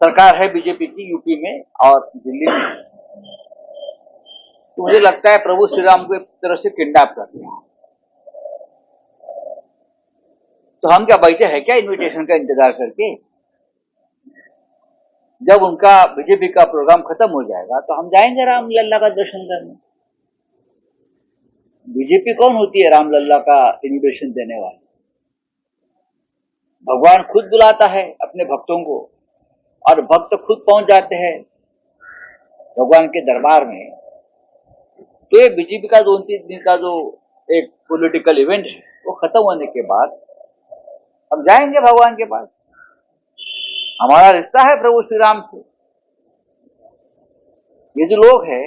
सरकार है बीजेपी की यूपी में और दिल्ली में, तो मुझे लगता है प्रभु श्री राम को एक तरह से किडनैप कर दिया। तो हम क्या बैठे हैं क्या इनविटेशन का इंतजार करके? जब उनका बीजेपी का प्रोग्राम खत्म हो जाएगा तो हम जाएंगे रामलल्ला का दर्शन करने। बीजेपी कौन होती है रामलल्ला का इनविटेशन देने वाली? भगवान खुद बुलाता है अपने भक्तों को और भक्त खुद पहुंच जाते हैं भगवान के दरबार में। तो ये बीजेपी का 2-3 दिन का जो एक पॉलिटिकल इवेंट है वो खत्म होने के बाद हम जाएंगे भगवान के पास। हमारा रिश्ता है प्रभु श्री राम से। ये जो लोग हैं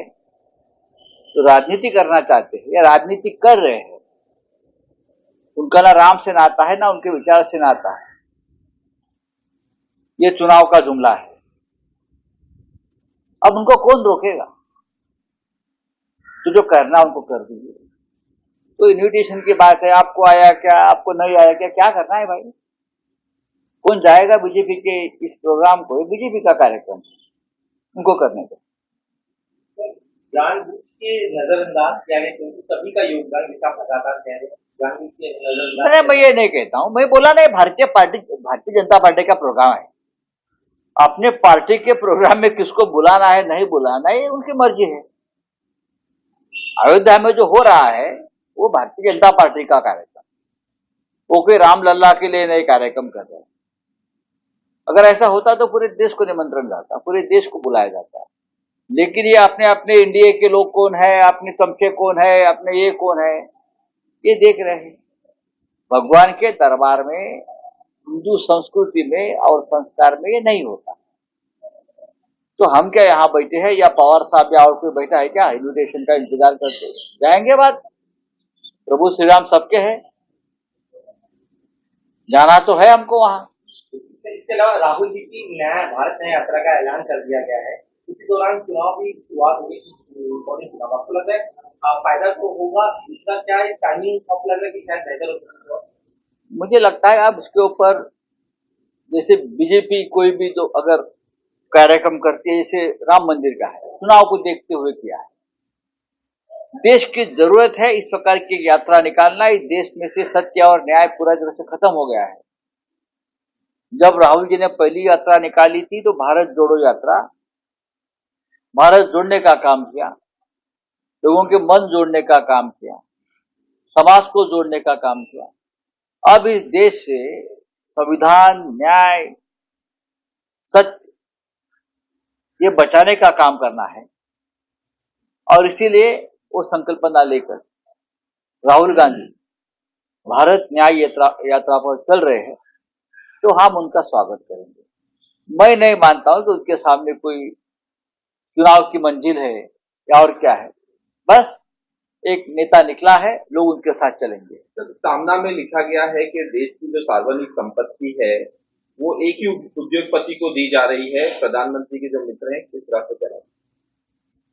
तो राजनीति करना चाहते हैं या राजनीति कर रहे हैं, उनका ना राम से नाता है ना उनके विचार से नाता है। ये चुनाव का जुमला है। अब उनको कौन रोकेगा? तो जो करना उनको कर दीजिए। तो इन्विटेशन की बात है, आपको आया क्या, आपको नहीं आया क्या, क्या करना है भाई? कौन जाएगा बीजेपी के इस प्रोग्राम को? ये बीजेपी का कार्यक्रम उनको करने को जानबूझ के नजरअंदाज किया गया, क्योंकि सभी का योगदान विकास लगातार कह रहे हैं। जानबूझ के नजरअंदाज मैं ये नहीं कहता हूं, मैं बोला नहीं भारतीय जनता पार्टी का प्रोग्राम है। अपने पार्टी के प्रोग्राम में किसको बुलाना है नहीं बुलाना है उनकी मर्जी है। अयोध्या में जो हो रहा है वो भारतीय जनता पार्टी का कार्यक्रम, वो कोई रामलल्ला के लिए नए कार्यक्रम कर रहे हैं। अगर ऐसा होता तो पूरे देश को निमंत्रण जाता, पूरे देश को बुलाया जाता। लेकिन ये अपने अपने इंडिया के लोग कौन है, अपने चमचे कौन है, अपने ये कौन है, ये देख रहे हैं। भगवान के दरबार में, हिंदू संस्कृति में और संस्कार में ये नहीं होता। तो हम क्या यहाँ बैठे हैं या पवार साहब या और कोई बैठा है क्या इन्विटेशन का इंतजार करते? जाएंगे बात। प्रभु श्री राम सबके हैं, जाना तो है हमको वहां। इसके अलावा राहुल जी की नया भारत नया यात्रा का ऐलान कर दिया गया है। इसी दौरान चुनाव की शुरुआत होगी। आपको लगता है फायदा तो होगा? इसका क्या है टाइमिंग? आपको लग रहा है कि शायद बेहतर हो सकता है? मुझे लगता है अब इसके ऊपर जैसे बीजेपी कोई भी जो अगर कार्यक्रम करती है, जैसे राम मंदिर का है, चुनाव को देखते हुए किया है। देश की जरूरत है इस प्रकार की यात्रा निकालना। इस देश में से सत्य और न्याय पूरा तरह से खत्म हो गया है। जब राहुल जी ने पहली यात्रा निकाली थी तो भारत जोड़ो यात्रा, भारत जोड़ने का काम किया, लोगों के मन जोड़ने का काम किया, समाज को जोड़ने का काम किया। अब इस देश से संविधान, न्याय, सत्य ये बचाने का काम करना है। और इसीलिए वो संकल्पना लेकर राहुल गांधी भारत न्याय यात्रा पर चल रहे हैं, तो हम उनका स्वागत करेंगे। मैं नहीं मानता हूं कि उनके सामने कोई चुनाव की मंजिल है या और क्या है। बस एक नेता निकला है, लोग उनके साथ चलेंगे। सामना में लिखा गया है कि देश की जो सार्वजनिक संपत्ति है वो एक ही उद्योगपति को दी जा रही है। प्रधानमंत्री के जो मित्र हैं किस तरह से करें?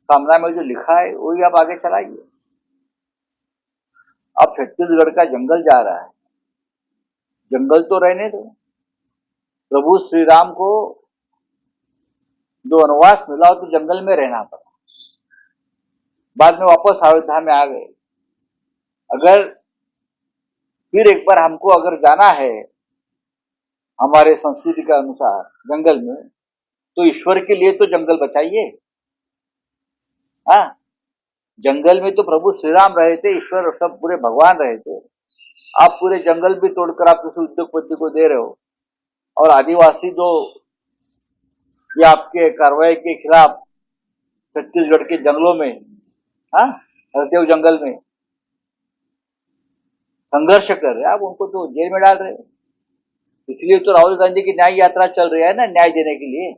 सामना में जो लिखा है वही आप आगे चलाइए। अब छत्तीसगढ़ का जंगल जा रहा है, जंगल तो रहने दो। प्रभु श्री राम को जो वनवास मिला तो जंगल में रहना पड़ा, बाद में वापस अयोध्या में आ गए। अगर फिर एक बार हमको अगर जाना है हमारे संस्कृति के अनुसार जंगल में, तो ईश्वर के लिए तो जंगल बचाइए। हाँ, जंगल में तो प्रभु श्री राम रहे थे, ईश्वर सब पूरे भगवान रहे थे। आप पूरे जंगल भी तोड़कर आप किसी उद्योगपति को दे रहे हो। और आदिवासी जो ये आपके कार्रवाई के खिलाफ छत्तीसगढ़ के जंगलों में, हाँ, हरदेव जंगल में संघर्ष कर रहे हैं, आप उनको तो जेल में डाल रहे हैं। इसलिए तो राहुल गांधी की न्याय यात्रा चल रही है ना, न्याय देने के लिए।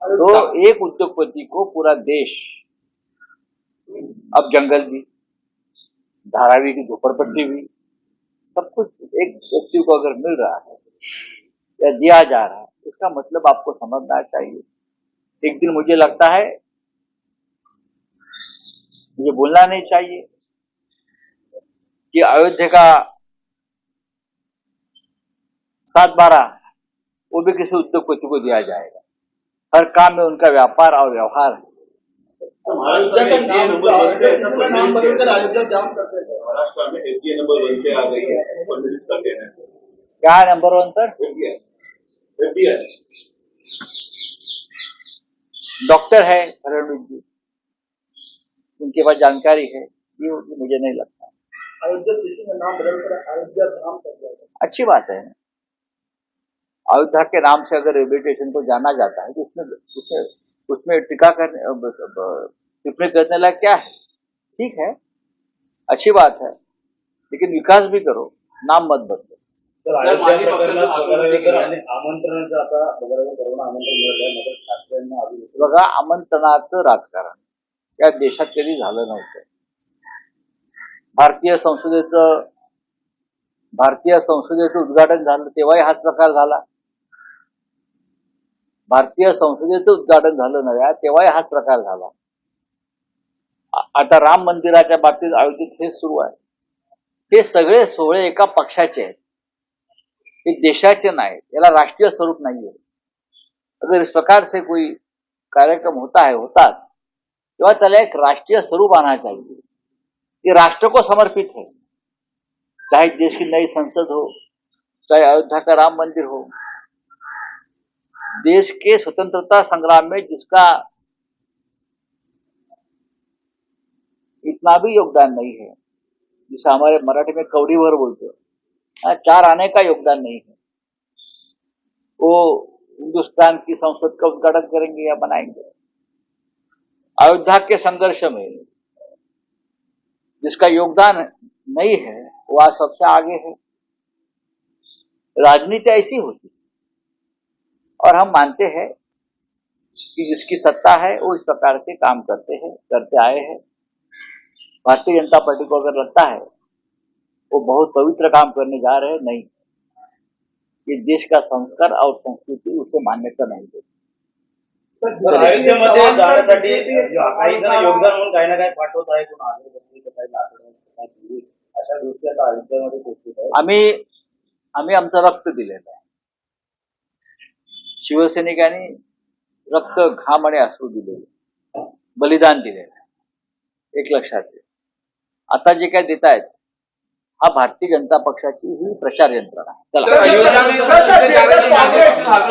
तो एक उद्योगपति को पूरा देश, अब जंगल भी, धारावी की झोपड़पट्टी भी, सब कुछ एक व्यक्ति को अगर मिल रहा है या दिया जा रहा है, इसका मतलब आपको समझना चाहिए। एक दिन मुझे लगता है, मुझे बोलना नहीं चाहिए कि अयोध्या का 7/12 वो भी किसी उद्योगपति को दिया जाएगा। हर काम में उनका व्यापार और व्यवहार है। अयोध्या का नाम बदलकर अयोध्या जाम करते थे। महाराष्ट्र में एफडीए नंबर 1 पे आ गई है, फडणवीस का कहना है। क्या है नंबर 1 पर? एफडीए डॉक्टर है फडणवीस जी, उनके पास जानकारी है, ये मुझे नहीं लगता। अयोध्या सिटी का नाम बदलकर अयोध्या धाम कर दिया गया। अच्छी बात है। अयोध्या के नाम से अगर रेलवे स्टेशन को जाना जाता है तो उसमें टिप्पणी करने लायक क्या है? ठीक है, अच्छी बात है, लेकिन विकास भी करो, नाम मत बदलो। आमंत्रणाचं आता बघायला कोरोना आमंत्रण मिळत आहे, मग शासनाने आधी बघा, आमंत्रणाचं राजकारण या देशात कधी झालं नव्हतं. भारतीय संसदेचं उद्घाटन झालं तेव्हाही हाच प्रकार झाला. भारतीय संसदेचं उद्घाटन झालं नव्या तेव्हाही हाच प्रकार झाला. आता राम मंदिराच्या बाबतीत अयोध्येत हेच सुरू आहे. हे सगळे सोहळे एका पक्षाचे आहेत, हे देशाचे नाहीत, याला राष्ट्रीय स्वरूप नाहीये. अगर इस प्रकार से कोई कार्यक्रम होतात तेव्हा त्याला एक राष्ट्रीय स्वरूप आना चाहिए. ये राष्ट्र को समर्पित है, चाहे देश की नई संसद हो, चाहे अयोध्या का राम मंदिर हो. देश के स्वतंत्रता संग्राम में जिसका इतना भी योगदान नहीं है, जिसे हमारे मराठी में कौड़ी भर बोलते हैं, 4 आने का योगदान नहीं है, वो हिंदुस्तान की संसद का उद्घाटन करेंगे या बनाएंगे? अयोध्या के संघर्ष में जिसका योगदान नहीं है वो आज सबसे आगे है. राजनीति ऐसी होती है और हम मानते हैं कि जिसकी सत्ता है वो इस प्रकार के काम करते आए हैं. भारतीय जनता पार्टी को अगर लगता है वो बहुत पवित्र काम करने जा रहे हैं, नहीं, ये देश का संस्कार और संस्कृति उसे मान्यता नहीं देती. अयोध्येमध्ये जाण्यासाठी काही जण योगदान म्हणून काही ना काही पाठवत आहे, कोण अगरबत्ती काही लाकडं अशा गोष्टी आता अयोध्येमध्ये पोहोचत आहेत. आम्ही आमचं रक्त दिलेलं आहे. शिवसैनिकांनी रक्त, घाम आणि अश्रू दिलेले, बलिदान दिलेलं आहे. एक लक्षात घ्या. आता जे काय देत आहेत हा भारतीय जनता पक्षाची ही प्रचार यंत्रणा आहे. चला.